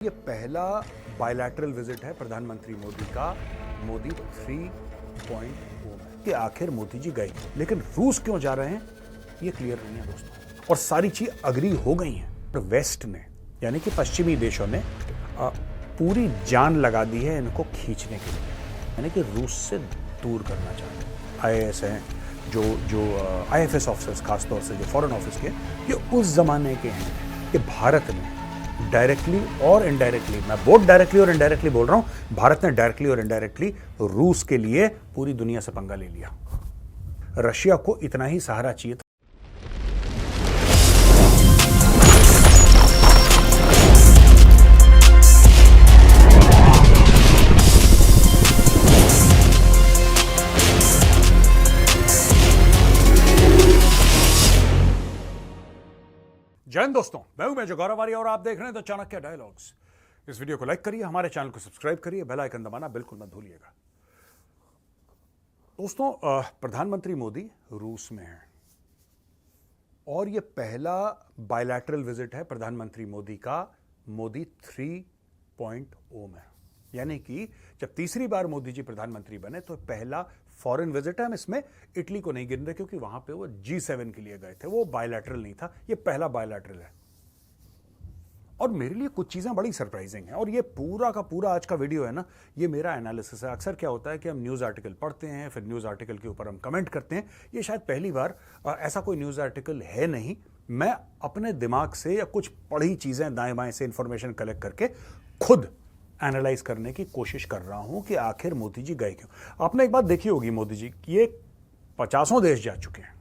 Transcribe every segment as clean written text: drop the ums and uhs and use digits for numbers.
ये पहला bilateral visit है प्रधानमंत्री मोदी का मोदी 3.0 में कि आखिर मोदी जी गए, लेकिन रूस क्यों जा रहे हैं ये क्लियर नहीं है दोस्तों। और सारी चीज अग्री हो गई हैं। वेस्ट ने यानी कि पश्चिमी देशों ने पूरी जान लगा दी है इनको खींचने के लिए, यानी कि रूस से दूर करना चाहते हैं। आईएएस हैं जो आईएफएस ऑफिसर्स, खासतौर से जो फॉरेन ऑफिस के, ये उस जमाने के हैं कि भारत ने डायरेक्टली और इनडायरेक्टली, मैं बोथ डायरेक्टली और इनडायरेक्टली बोल रहा हूं, भारत ने डायरेक्टली और इनडायरेक्टली रूस के लिए पूरी दुनिया से पंगा ले लिया। रशिया को इतना ही सहारा चाहिए था। जय हिंद दोस्तों, मैं हूं मेजर गौरव आर्य और आप देख रहे हैं द चाणक्य डायलॉग्स। इस वीडियो को लाइक करिए, हमारे चैनल को सब्सक्राइब करिए, बेल आइकन दबाना बिल्कुल मत भूलिएगा। दोस्तों, प्रधानमंत्री मोदी रूस में हैं और यह पहला बायलैटरल विजिट है प्रधानमंत्री मोदी का मोदी 3.0 में, यानी कि जब तीसरी बार मोदी जी प्रधानमंत्री बने तो पहला फॉरेन विजिट है। हम इसमें इटली को नहीं गिन रहे क्योंकि वहां पे वो G7 के लिए गए थे, वो बायलैटरल नहीं था, ये पहला बायलैटरल है। और मेरे लिए कुछ चीजें बड़ी सरप्राइजिंग हैं और ये पूरा का पूरा आज का वीडियो है ना, ये मेरा एनालिसिस है। अक्सर क्या होता है कि हम न्यूज आर्टिकल पढ़ते हैं, फिर न्यूज आर्टिकल के ऊपर हम कमेंट करते हैं। ये शायद पहली बार ऐसा कोई न्यूज आर्टिकल है नहीं, मैं अपने दिमाग से या कुछ पढ़ी चीजें दाएं बाएं से इंफॉर्मेशन कलेक्ट करके खुद एनालाइज करने की कोशिश कर रहा हूं कि आखिर मोदी जी गए क्यों। आपने एक बात देखी होगी, मोदी जी ये 50 देश जा चुके हैं,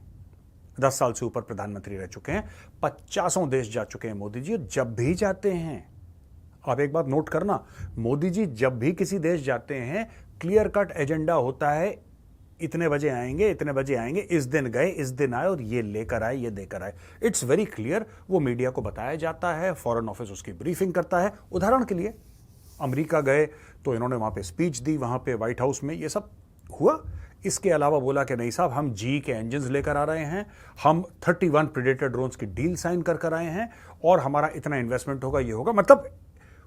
10 साल से ऊपर प्रधानमंत्री रह चुके हैं, 50 देश जा चुके हैं मोदी जी। जब भी जाते हैं, आप एक बात नोट करना, मोदी जी जब भी किसी देश जाते हैं क्लियर कट एजेंडा होता है, इतने बजे आएंगे, इतने बजे आएंगे, इस दिन गए, इस दिन आए और ये लेकर आए, ये देकर आए। इट्स वेरी क्लियर, वो मीडिया को बताया जाता है, फॉरेन ऑफिस उसकी ब्रीफिंग करता है। उदाहरण के लिए अमेरिका गए तो इन्होंने वहां पे स्पीच दी, वहां पे व्हाइट हाउस में, ये सब हुआ। इसके अलावा बोला कि नहीं साहब, हम जी के इंजन्स लेकर आ रहे हैं, हम 31 प्रेडेटर ड्रोन्स की डील साइन कर आए हैं और हमारा इतना इन्वेस्टमेंट होगा, ये होगा। मतलब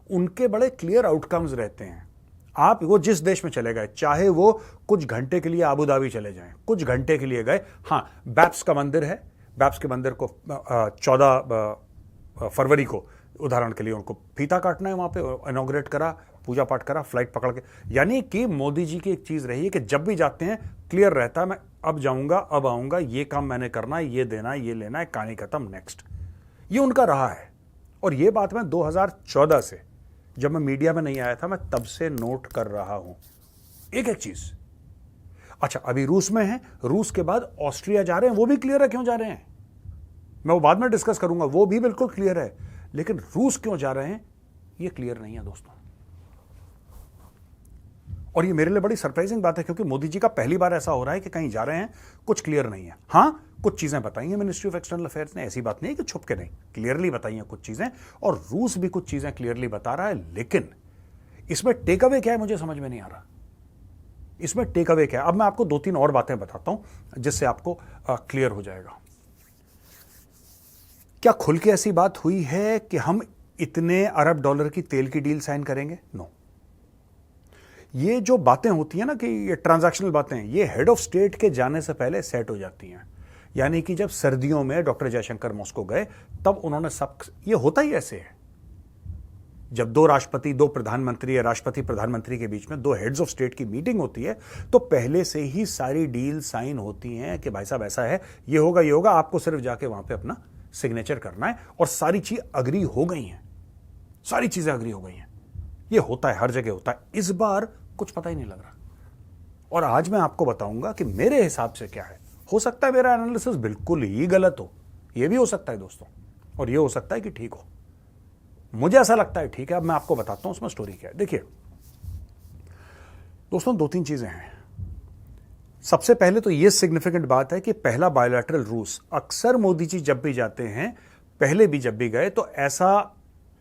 उनके बड़े क्लियर आउटकम्स रहते हैं। आप वो जिस देश में चले गए, चाहे वो कुछ घंटे के लिए आबू धाबी चले जाएं, कुछ घंटे के लिए गए, हाँ बैप्स का मंदिर है, बैप्स के मंदिर को 14 फरवरी को उदाहरण के लिए उनको फीता काटना है, वहां पे इनॉग्रेट करा, पूजा पाठ करा, फ्लाइट पकड़ के। यानी कि मोदी जी की एक चीज रही है कि जब भी जाते हैं क्लियर रहता है, मैं अब जाऊंगा, अब आऊंगा, ये काम मैंने करना है, ये देना है, ये लेना है, कहानी खत्म, नेक्स्ट। ये उनका रहा है। और ये बात मैं 2014 से, जब मैं मीडिया में नहीं आया था, मैं तब से नोट कर रहा हूं एक एक चीज। अच्छा, अभी रूस में है, रूस के बाद ऑस्ट्रिया जा रहे हैं, वो भी क्लियर है क्यों जा रहे हैं, मैं वो बाद में डिस्कस करूंगा, वो भी बिल्कुल क्लियर है। लेकिन रूस क्यों जा रहे हैं ये क्लियर नहीं है दोस्तों। और ये मेरे लिए बड़ी सरप्राइजिंग बात है क्योंकि मोदी जी का पहली बार ऐसा हो रहा है कि कहीं जा रहे हैं, कुछ क्लियर नहीं है। हां, कुछ चीजें बताई हैं मिनिस्ट्री ऑफ एक्सटर्नल अफेयर्स ने, ऐसी बात नहीं है कि छुप के नहीं, क्लियरली बताई हैं कुछ चीजें, और रूस भी कुछ चीजें क्लियरली बता रहा है। लेकिन इसमें टेक अवे क्या है मुझे समझ में नहीं आ रहा। इसमें टेक अवे क्या है, अब मैं आपको 2-3 और बातें बताता हूं जिससे आपको क्लियर हो जाएगा। क्या खुल के ऐसी बात हुई है कि हम इतने अरब डॉलर की तेल की डील साइन करेंगे? नो। ये जो बातें होती हैं ना कि ये ट्रांजैक्शनल बातें, ये हेड ऑफ स्टेट के जाने से पहले सेट हो जाती हैं। यानी कि जब सर्दियों में डॉक्टर जयशंकर मॉस्को गए तब उन्होंने सब, ये होता ही ऐसे है, जब 2 राष्ट्रपति, 2 प्रधानमंत्री या राष्ट्रपति प्रधानमंत्री के बीच में 2 हेड्स ऑफ स्टेट की मीटिंग होती है तो पहले से ही सारी डील साइन होती हैं कि भाई साहब ऐसा है, ये होगा, ये होगा, आपको सिर्फ जाके वहां पे अपना सिग्नेचर करना है। और सारी चीज अग्री हो गई हैं, सारी चीजें अग्री हो गई हैं। ये होता है, हर जगह होता है। इस बार कुछ पता ही नहीं लग रहा। और आज मैं आपको बताऊंगा कि मेरे हिसाब से क्या है। हो सकता है मेरा एनालिसिस बिल्कुल ही गलत हो, यह भी हो सकता है दोस्तों, और यह हो सकता है कि ठीक हो। मुझे ऐसा लगता है ठीक है। अब मैं आपको बताता हूं उसमें स्टोरी क्या है। देखिए दोस्तों, 2-3 चीजें हैं। सबसे पहले तो यह सिग्निफिकेंट बात है कि पहला बायलैटरल रूस, अक्सर मोदी जी जब भी जाते हैं, पहले भी जब भी गए तो ऐसा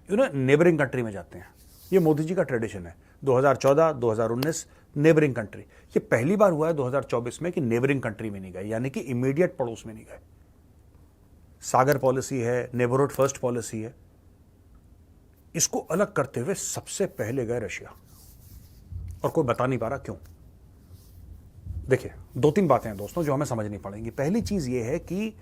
नेबरिंग कंट्री में जाते हैं। यह मोदी जी का ट्रेडिशन है। 2014, 2019 नेबरिंग कंट्री, ये पहली बार हुआ है 2024 में कि नेबरिंग कंट्री में नहीं गए, यानी कि इमीडिएट पड़ोस में नहीं गए। सागर पॉलिसी है, नेबरहुड फर्स्ट पॉलिसी है। इसको अलग करते हुए सबसे पहले गए रशिया, और कोई बता नहीं पा रहा क्यों। देखिए, दो तीन बातें हैं दोस्तों जो हमें समझनी पड़ेंगी। पहली चीज यह है कि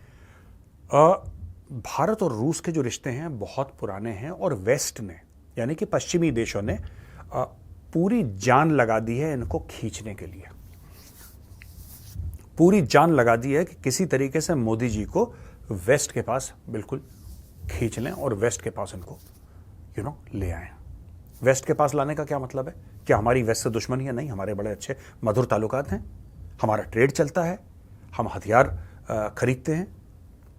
भारत और रूस के जो रिश्ते हैं बहुत पुराने हैं, और वेस्ट ने यानी कि पश्चिमी देशों ने पूरी जान लगा दी है इनको खींचने के लिए, पूरी जान लगा दी है कि किसी तरीके से मोदी जी को वेस्ट के पास बिल्कुल खींच लें और वेस्ट के पास इनको ले आए। वेस्ट के पास लाने का क्या मतलब है? क्या हमारी वेस्ट से दुश्मनी है? नहीं, हमारे बड़े अच्छे मधुर ताल्लुकात हैं, हमारा ट्रेड चलता है, हम हथियार खरीदते हैं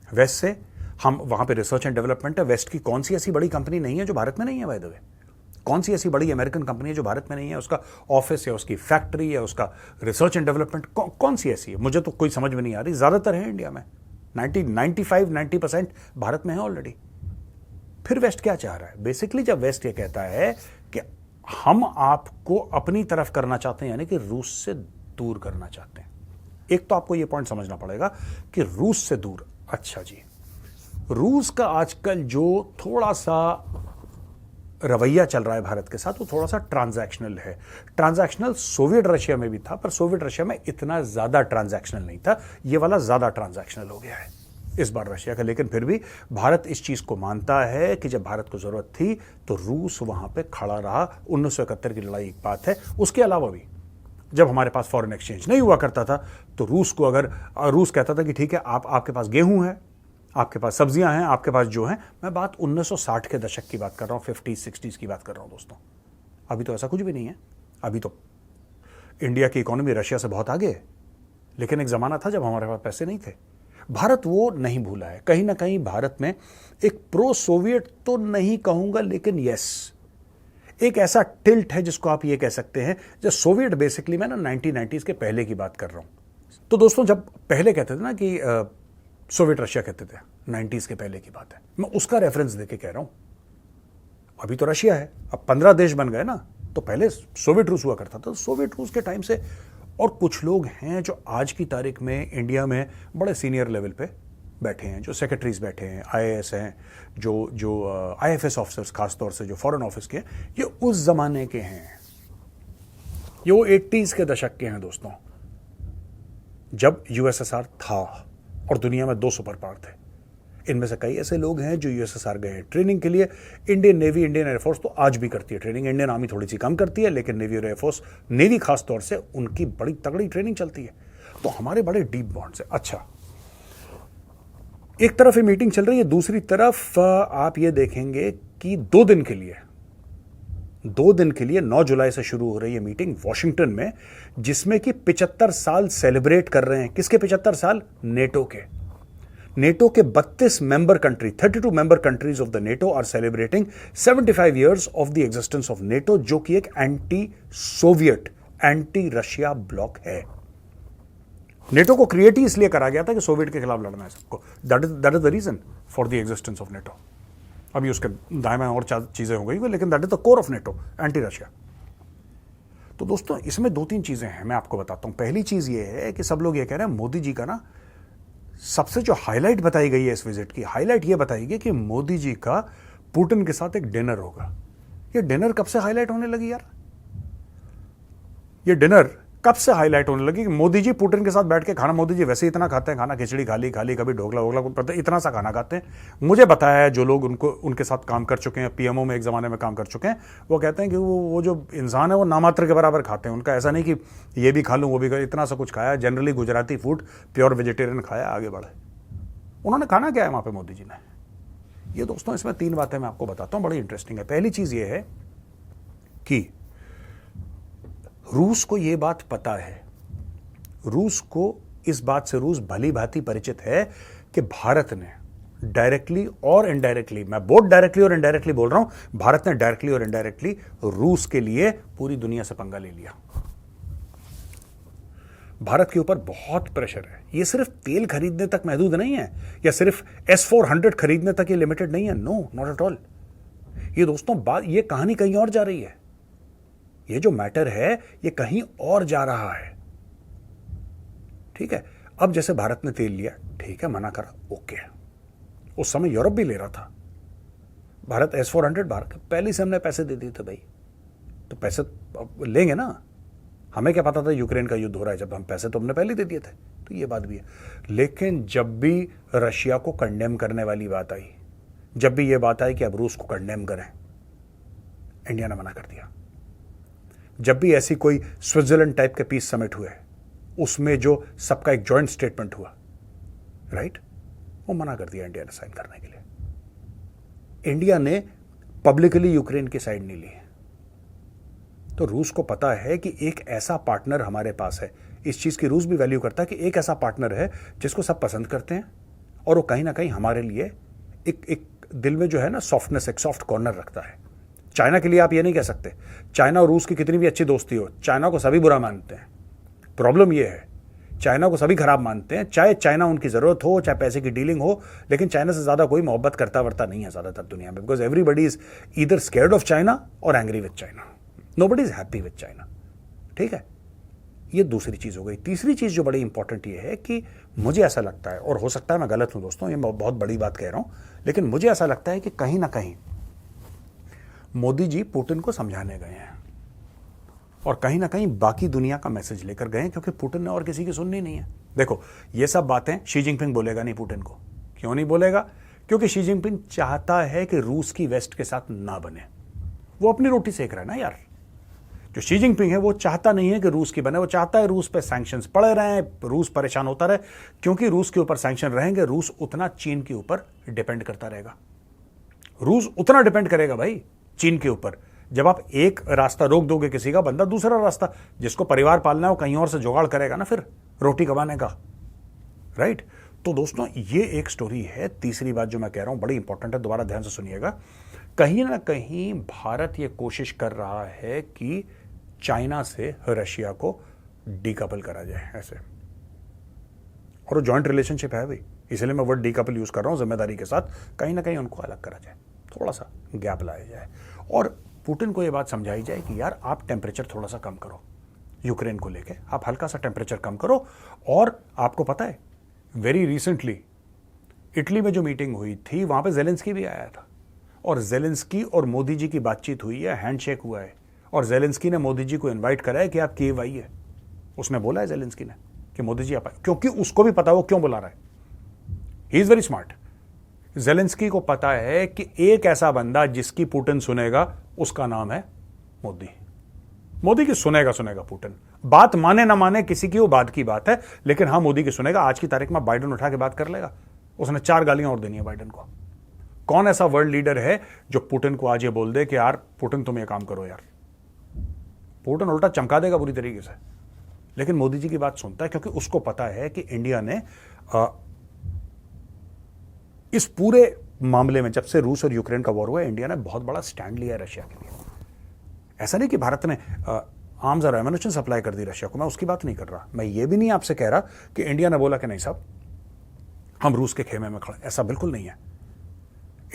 वेस्ट से, हम वहां पे रिसर्च एंड डेवलपमेंट है। वेस्ट की कौन सी ऐसी बड़ी कंपनी नहीं है जो भारत में नहीं है? बाय द वे, कौन सी ऐसी बड़ी अमेरिकन कंपनी है जो भारत में नहीं है? उसका ऑफिस या उसकी फैक्ट्री या उसका रिसर्च एंड डेवलपमेंट कौन सी ऐसी है? मुझे तो कोई समझ में नहीं आ रही। ज्यादातर है इंडिया में, 90% भारत में है ऑलरेडी। फिर वेस्ट क्या चाह रहा है? बेसिकली जब वेस्ट ये कहता है कि हम आपको अपनी तरफ करना चाहते हैं, यानी कि रूस से दूर करना चाहते हैं। एक तो आपको यह पॉइंट समझना पड़ेगा कि रूस से दूर, अच्छा जी, रूस का आजकल जो थोड़ा सा रवैया चल रहा है भारत के साथ वो थोड़ा सा ट्रांजैक्शनल है। ट्रांजैक्शनल सोवियत रशिया में भी था, पर सोवियत रशिया में इतना ज्यादा ट्रांजैक्शनल नहीं था, ये वाला ज्यादा ट्रांजैक्शनल हो गया है इस बार रशिया का। लेकिन फिर भी भारत इस चीज को मानता है कि जब भारत को जरूरत थी तो रूस वहां पे खड़ा रहा। 1971 की लड़ाई एक बात है, उसके अलावा भी जब हमारे पास फॉरेन एक्सचेंज नहीं हुआ करता था तो रूस को अगर रूस कहता था कि ठीक है, आपके पास गेहूं है, आपके पास सब्जियां हैं, आपके पास जो है, मैं बात 1960 के दशक की बात कर रहा हूं, 50s 60s की बात कर रहा हूं दोस्तों। अभी तो ऐसा कुछ भी नहीं है। अभी तो इंडिया की इकोनॉमी रशिया से बहुत आगे है, लेकिन एक जमाना था जब हमारे पास पैसे नहीं थे। भारत वो नहीं भूला है। कहीं ना कहीं भारत में एक प्रो सोवियत तो नहीं कहूंगा, लेकिन यस, एक ऐसा टिल्ट है जिसको आप ये कह सकते हैं। जो सोवियत बेसिकली मैं ना 1990s के पहले की बात कर रहा हूं। तो दोस्तों जब पहले कहते थे ना कि सोवियत रशिया कहते थे, 90s के पहले की बात है, मैं उसका रेफरेंस देके कह रहा हूं। अभी तो रशिया है, अब 15 देश बन गए ना, तो पहले सोवियत रूस हुआ करता था। सोवियत रूस के टाइम से, और कुछ लोग हैं जो आज की तारीख में इंडिया में बड़े सीनियर लेवल पे बैठे हैं, जो सेक्रेटरीज बैठे हैं, आईएएस हैं, जो आईएफएस ऑफिसर्स, खासतौर से जो फॉरेन ऑफिस के, ये उस जमाने के हैं। ये वो 80s के दशक के हैं दोस्तों, जब यूएसएसआर था और दुनिया में 2 सुपर पावर थे। इनमें से कई ऐसे लोग हैं जो यूएसएसआर गए हैं ट्रेनिंग के लिए। इंडियन नेवी, इंडियन एयरफोर्स तो आज भी करती है ट्रेनिंग, इंडियन आर्मी थोड़ी सी कम करती है, लेकिन नेवी और एयरफोर्स, नेवी खास तौर से, उनकी बड़ी तगड़ी ट्रेनिंग चलती है। तो हमारे बड़े डीप बॉन्ड्स है। अच्छा, एक तरफ ये मीटिंग चल रही है, दूसरी तरफ आप ये देखेंगे कि 2 दिन के लिए 9 जुलाई से शुरू हो रही है मीटिंग वॉशिंगटन में, जिसमें कि 75 साल सेलिब्रेट कर रहे हैं। किसके 75 साल? नेटो के। नेटो के 32 member country, 32 member countries of the NATO are celebrating 75 years of the existence of NATO, जो कि एक anti Soviet, anti Russia bloc है। नेटो को क्रिएट ही इसलिए करा गया था कि सोवियत के खिलाफ लड़ना है सबको। That is the reason for the existence of NATO. अभी उसके दाएं बाएं और चीजें हो गई, लेकिन that is the core of NATO, anti Russia. तो दोस्तों इसमें 2-3 चीजें हैं, मैं आपको बताता हूं। पहली चीज ये है कि सब लोग ये कह रहे हैं मोदी जी का ना, सबसे जो हाईलाइट बताई गई है इस विजिट की, हाईलाइट ये बताई गई कि मोदी जी का पुतिन के साथ एक डिनर होगा। ये डिनर कब से हाईलाइट होने लगी यार? ये डिनर कब से हाईलाइट होने लगी कि मोदी जी पुतिन के साथ बैठ के खाना? मोदी जी वैसे इतना खाते हैं खाना, खिचड़ी खा ली, कभी ढोकला वोकला, इतना सा खाना खाते हैं। मुझे बताया है जो लोग उनके साथ काम कर चुके हैं, पीएमओ में एक जमाने में काम कर चुके हैं, वो कहते हैं कि वो जो इंसान है वो नामात्र के बराबर खाते हैं। उनका ऐसा नहीं कि ये भी खा लूँ वो भी खा, इतना सा कुछ खाया। Generally Gujarati food, pure vegetarian खाया, आगे बढ़े। उन्होंने खाना क्या है वहां पर मोदी जी ने? ये दोस्तों इसमें 3 बातें मैं आपको बताता हूं, बड़ी इंटरेस्टिंग है। पहली चीज ये है कि रूस को यह बात पता है, रूस को इस बात से रूस भली भांति परिचित है कि भारत ने डायरेक्टली और इनडायरेक्टली, मैं बोथ डायरेक्टली और इनडायरेक्टली बोल रहा हूं, भारत ने डायरेक्टली और इनडायरेक्टली रूस के लिए पूरी दुनिया से पंगा ले लिया। भारत के ऊपर बहुत प्रेशर है। ये सिर्फ तेल खरीदने तक महदूद नहीं है, या सिर्फ S-400 खरीदने तक ये लिमिटेड नहीं है। No, not at all. ये दोस्तों बात, ये कहानी कहीं और जा रही है। ये जो मैटर है ये कहीं और जा रहा है। ठीक है, अब जैसे भारत ने तेल लिया, ठीक है, मना करा, ओके। उस समय यूरोप भी ले रहा था, भारत S-400 भारत पहले से हमने पैसे दे दिए थे भाई, तो पैसे लेंगे ना। हमें क्या पता था यूक्रेन का युद्ध हो रहा है, जब हम पैसे तो हमने पहले दे दिए थे, तो ये बात भी है। लेकिन जब भी रशिया को कंडेम करने वाली बात आई, जब भी ये बात आई कि अब रूस को कंडेम करें, इंडिया ने मना कर दिया। जब भी ऐसी कोई स्विट्जरलैंड टाइप के पीस समिट हुए, उसमें जो सबका एक जॉइंट स्टेटमेंट हुआ, राइट, वो मना कर दिया इंडिया ने साइन करने के लिए। इंडिया ने पब्लिकली यूक्रेन की साइड नहीं ली। तो रूस को पता है कि एक ऐसा पार्टनर हमारे पास है, इस चीज की रूस भी वैल्यू करता है कि एक ऐसा पार्टनर है जिसको सब पसंद करते हैं, और वो कहीं ना कहीं हमारे लिए एक दिल में जो है ना सॉफ्टनेस, एक सॉफ्ट कॉर्नर रखता है। चाइना के लिए आप ये नहीं कह सकते, चाइना और रूस की कितनी भी अच्छी दोस्ती हो, चाइना को सभी बुरा मानते हैं। प्रॉब्लम ये है, चाइना को सभी खराब मानते हैं, चाहे चाइना उनकी जरूरत हो, चाहे पैसे की डीलिंग हो, लेकिन चाइना से ज्यादा कोई मोहब्बत करता वर्ता नहीं है ज्यादातर दुनिया में, because everybody is either scared of China और angry with China, nobody is happy with China. ठीक है, ये दूसरी चीज हो गई। तीसरी चीज जो बड़ी इंपॉर्टेंट ये है कि मुझे ऐसा लगता है, और हो सकता है मैं गलत हूं दोस्तों, ये मैं बहुत बड़ी बात कह रहा हूं, लेकिन मुझे ऐसा लगता है कि कहीं ना कहीं मोदी जी पुतिन को समझाने गए हैं, और कहीं ना कहीं बाकी दुनिया का मैसेज लेकर गए हैं, क्योंकि पुतिन ने और किसी की सुननी नहीं है। देखो, ये सब बातें शी जिनपिंग बोलेगा नहीं पुतिन को। क्यों नहीं बोलेगा? क्योंकि शी जिनपिंग चाहता है कि रूस की वेस्ट के साथ ना बने। वो अपनी रोटी सेक रहा है ना यार। जो शी जिनपिंग है वो चाहता नहीं है कि रूस की बने, वो चाहता है रूस पे सैंक्शंस पड़े रहें, रूस परेशान होता रहे, क्योंकि रूस के ऊपर सैंक्शन रहेंगे, रूस उतना चीन के ऊपर डिपेंड करता रहेगा। रूस उतना डिपेंड करेगा भाई चीन के ऊपर। जब आप एक रास्ता रोक दोगे किसी का, बंदा दूसरा रास्ता, जिसको परिवार पालना है वो कहीं और से जुगाड़ करेगा ना फिर रोटी कमाने का, राइट। तो दोस्तों ये एक स्टोरी है। तीसरी बात जो मैं कह रहा हूं बड़ी इंपॉर्टेंट है, दोबारा ध्यान से सुनिएगा। कहीं ना कहीं भारत ये कोशिश कर रहा है कि चाइना से रशिया को डीकपल करा जाए ऐसे, और वो जॉइंट रिलेशनशिप है भाई, इसलिए मैं वर्ड डीकपल यूज कर रहा हूं जिम्मेदारी के साथ। कहीं ना कहीं उनको अलग करा जाए, थोड़ा सा गैप लाया जाए, और पुतिन को यह बात समझाई जाए कि यार आप टेम्परेचर थोड़ा सा कम करो यूक्रेन को लेके, आप हल्का सा टेम्परेचर कम करो। और आपको पता है वेरी रिसेंटली इटली में जो मीटिंग हुई थी, वहां पे जेलेंस्की भी आया था, और जेलेंस्की और मोदी जी की बातचीत हुई है, हैंडशेक हुआ है, और जेलेंस्की ने मोदी जी को इनवाइट करा है कि आप कीव आइए। उसने बोला है जेलेंस्की ने कि मोदी जी आप आए, क्योंकि उसको भी पता वो क्यों बुला रहा है। He is very smart. Zelensky को पता है कि एक ऐसा बंदा जिसकी पुतिन सुनेगा उसका नाम है मोदी। मोदी की सुनेगा पुतिन, बात माने ना माने किसी की, वो बात की बात है, लेकिन हाँ मोदी की सुनेगा। आज की तारीख में बाइडेन उठा के बात कर लेगा, उसने 4 गालियां और देनी है बाइडेन को। कौन ऐसा वर्ल्ड लीडर है जो पुतिन को आज ये बोल दे कि यार पुतिन तुम ये काम करो यार? पुतिन उल्टा चमका देगा बुरी तरीके से, लेकिन मोदी जी की बात सुनता है, क्योंकि उसको पता है कि इंडिया ने इस पूरे मामले में, जब से रूस और यूक्रेन का वॉर हुआ, इंडिया ने बहुत बड़ा स्टैंड लिया है रशिया के लिए। ऐसा नहीं कि भारत ने आर्म्स और एम्यूनिशन सप्लाई कर दी रशिया को, मैं उसकी बात नहीं कर रहा। मैं ये भी नहीं आपसे कह रहा कि इंडिया ने बोला कि नहीं साहब हम रूस के खेमे में खड़े, ऐसा बिल्कुल नहीं है।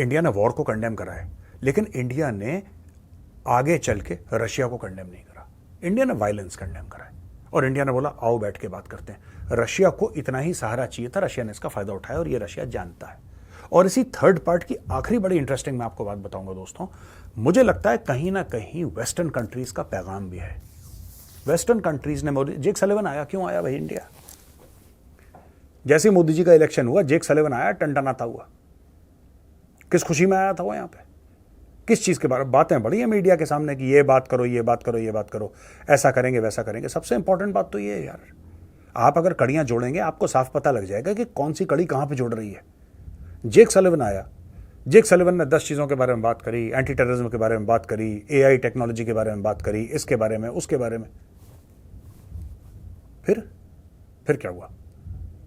इंडिया ने वॉर को कंडेम करा है, लेकिन इंडिया ने आगे चल के रशिया को कंडेम नहीं करा। इंडिया ने वायलेंस कंडेम करा है, और इंडिया ने बोला आओ बैठ के बात करते हैं। रशिया को इतना ही सहारा चाहिए था, रशिया ने इसका फायदा उठाया, और ये रशिया जानता है। और इसी थर्ड पार्ट की आखिरी बड़ी इंटरेस्टिंग मैं आपको बात बताऊंगा दोस्तों, मुझे लगता है कहीं ना कहीं वेस्टर्न कंट्रीज का पैगाम भी है। वेस्टर्न कंट्रीज ने मोदी, जेक सलिवन आया, क्यों आया भाई इंडिया? जैसे मोदी जी का इलेक्शन हुआ, जेक सलिवन आया, टनटनाता हुआ। किस खुशी में आया था वो? यहाँ पे किस चीज के बारे में बातें बड़ी है मीडिया के सामने कि ये बात करो, ये बात करो, ये बात करो, ऐसा करेंगे वैसा करेंगे। सबसे इंपॉर्टेंट बात तो ये है यार, आप अगर कड़ियां जोड़ेंगे आपको साफ पता लग जाएगा कि कौन सी कड़ी कहां पे जुड़ रही है। जेक सलिवन आया, जेक सलिवन ने 10 चीज़ों के बारे में बात करी, एंटी टेररिज्म के बारे में बात करी, एआई टेक्नोलॉजी के बारे में बात करी, इसके बारे में, उसके बारे में। फिर क्या हुआ?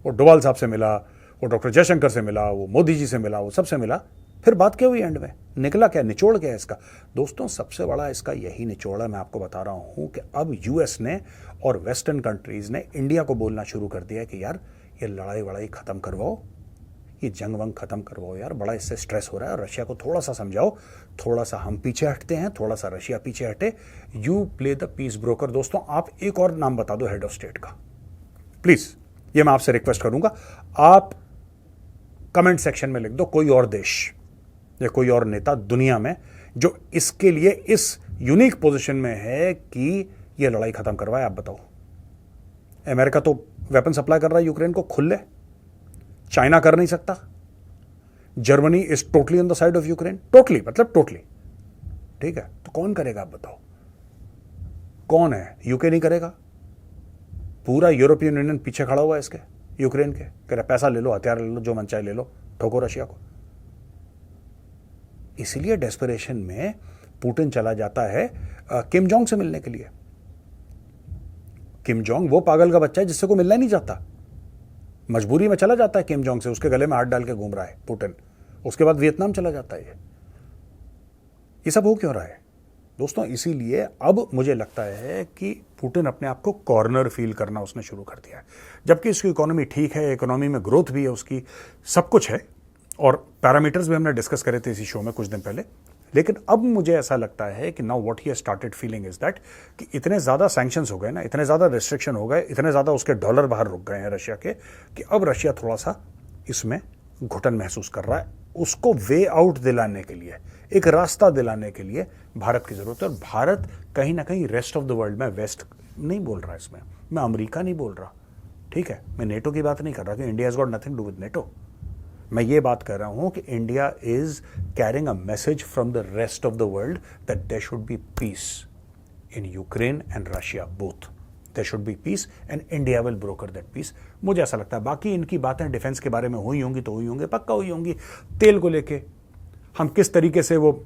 वो डोवाल साहब से मिला, वो डॉक्टर जयशंकर से मिला, वो मोदी जी से मिला, वो सबसे मिला। फिर बात क्या हुई एंड में? निकला क्या, निचोड़ क्या है इसका? दोस्तों सबसे बड़ा इसका यही निचोड़ है, मैं आपको बता रहा हूं कि अब यूएस ने और वेस्टर्न कंट्रीज ने इंडिया को बोलना शुरू कर दिया कि यार ये लड़ाई वड़ाई खत्म करवाओ, ये जंग वंग खत्म करवाओ यार, बड़ा इससे स्ट्रेस हो रहा है, और रशिया को थोड़ा सा समझाओ, थोड़ा सा हम पीछे हटते हैं, थोड़ा सा रशिया पीछे हटे। You play the peace broker. दोस्तों आप एक और नाम बता दो हेड ऑफ स्टेट का, प्लीज, ये मैं आपसे रिक्वेस्ट करूंगा। आप कमेंट सेक्शन में लिख दो कोई और देश, या कोई और नेता दुनिया में जो इसके लिए इस यूनिक पोजीशन में है कि यह लड़ाई खत्म करवाए? आप बताओ। अमेरिका तो वेपन सप्लाई कर रहा है यूक्रेन को खुले, चाइना कर नहीं सकता, Germany is totally on the side of Ukraine, totally मतलब टोटली, ठीक है। तो कौन करेगा? आप बताओ कौन है? यूके नहीं करेगा? पूरा यूरोपियन यूनियन पीछे खड़ा हुआ है इसके, यूक्रेन के, कह रहा पैसा ले लो, हथियार ले लो, जो मन चाहे ले लो, ठोको रशिया को। इसीलिए डेस्परेशन में पुतिन चला जाता है किम जोंग से मिलने के लिए। किम जोंग वो पागल का बच्चा है जिससे को मिलना ही नहीं चाहता, मजबूरी में चला जाता है किम जोंग से, उसके गले में हाथ डाल के घूम रहा है पुतिन। उसके बाद वियतनाम चला जाता है। ये सब हो क्यों रहा है दोस्तों? इसीलिए अब मुझे लगता है कि पुतिन अपने आप को कॉर्नर फील करना उसने शुरू कर दिया है, जबकि इसकी इकोनॉमी ठीक है, इकोनॉमी में ग्रोथ भी है उसकी, सब कुछ है, और पैरामीटर्स भी हमने डिस्कस करे थे इसी शो में कुछ दिन पहले। लेकिन अब मुझे ऐसा लगता है कि now what he has started feeling is that कि इतने ज़्यादा सैंक्शंस हो गए ना, इतने ज़्यादा रिस्ट्रिक्शन हो गए, इतने ज़्यादा उसके डॉलर बाहर रुक गए हैं रशिया के, कि अब रशिया थोड़ा सा इसमें घुटन महसूस कर रहा है। उसको वे आउट दिलाने के लिए, एक रास्ता दिलाने के लिए भारत की ज़रूरत है। और भारत कहीं ना कहीं रेस्ट ऑफ द वर्ल्ड में, वेस्ट नहीं बोल रहा इसमें, मैं अमेरिका नहीं बोल रहा, ठीक है, मैं नेटो की बात नहीं कर रहा कि India has got nothing to with NATO. मैं ये बात कर रहा हूं कि India is carrying a message from the rest of the world that there should be peace in Ukraine and Russia both. There should be peace and India will broker that peace. मुझे ऐसा लगता है। बाकी इनकी बातें defence के बारे में हुई होंगी तो हुई होंगी, पक्का हुई होंगी। तेल को लेके हम किस तरीके से वो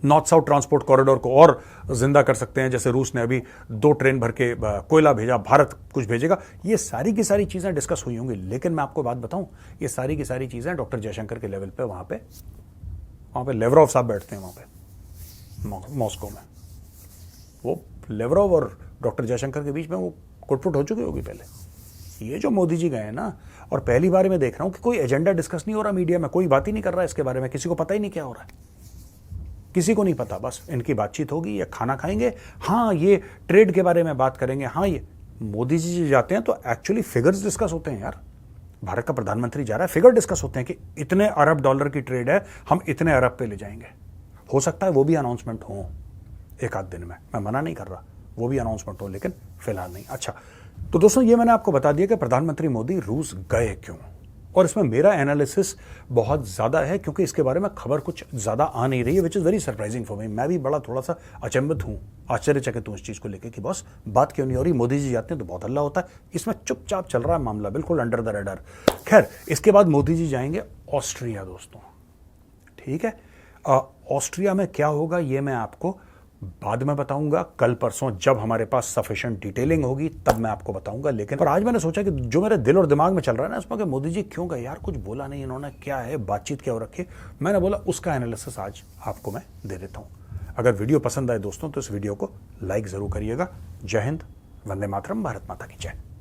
नॉर्थ साउथ ट्रांसपोर्ट कॉरिडोर को और जिंदा कर सकते हैं, जैसे रूस ने अभी 2 ट्रेन भर के कोयला भेजा, भारत कुछ भेजेगा, ये सारी की सारी चीज़ें डिस्कस हुई होंगी। लेकिन मैं आपको बात बताऊं, ये सारी की सारी चीज़ें डॉक्टर जयशंकर के लेवल पे वहाँ पे लेवरोव साहब बैठते हैं वहाँ पे मॉस्को में। वो लेवरोव और डॉक्टर जयशंकर के बीच में वो कुटपुट हो चुकी होगी पहले। ये जो मोदी जी गए हैं ना, और पहली बार मैं देख रहा हूँ कि कोई एजेंडा डिस्कस नहीं हो रहा, मीडिया में कोई बात ही नहीं कर रहा इसके बारे में, किसी को पता ही नहीं क्या हो रहा है, किसी को नहीं पता। बस इनकी बातचीत होगी, या खाना खाएंगे, हाँ ये ट्रेड के बारे में बात करेंगे, हाँ ये मोदी जी जाते हैं तो एक्चुअली फिगर्स डिस्कस होते हैं यार। भारत का प्रधानमंत्री जा रहा है, फिगर डिस्कस होते हैं कि इतने अरब डॉलर की ट्रेड है, हम इतने अरब पे ले जाएंगे। हो सकता है वो भी अनाउंसमेंट हो एक आध दिन में, मैं मना नहीं कर रहा, वो भी अनाउंसमेंट हो, लेकिन फिलहाल नहीं। अच्छा, तो दोस्तों ये मैंने आपको बता दिया कि प्रधानमंत्री मोदी रूस गए क्यों, और इसमें मेरा एनालिसिस बहुत ज़्यादा है क्योंकि इसके बारे में खबर कुछ ज़्यादा आ नहीं रही है, which is very surprising for me. मैं भी बड़ा थोड़ा सा अचंभित हूँ, आश्चर्यचकित हूँ इस चीज़ को लेकर कि बॉस बात क्यों नहीं हो रही। मोदी जी जाते हैं तो बहुत हल्ला होता है, इसमें चुपचाप चल रहा है मामला, बिल्कुल अंडर द रडार। खैर, इसके बाद मोदी जी जाएंगे ऑस्ट्रिया दोस्तों, ठीक है। ऑस्ट्रिया में क्या होगा ये मैं आपको बाद में बताऊंगा, कल परसों जब हमारे पास सफिशिएंट डिटेलिंग होगी तब मैं आपको बताऊंगा। लेकिन पर आज मैंने सोचा कि जो मेरे दिल और दिमाग में चल रहा है ना इसमें, कि मोदी जी क्यों गए यार, कुछ बोला नहीं इन्होंने, क्या है बातचीत क्या हो रखी है, मैंने बोला उसका एनालिसिस आज आपको मैं दे देता हूं। अगर वीडियो पसंद आए दोस्तों तो इस वीडियो को लाइक जरूर करिएगा। जय हिंद, वंदे मातरम, भारत माता की जय।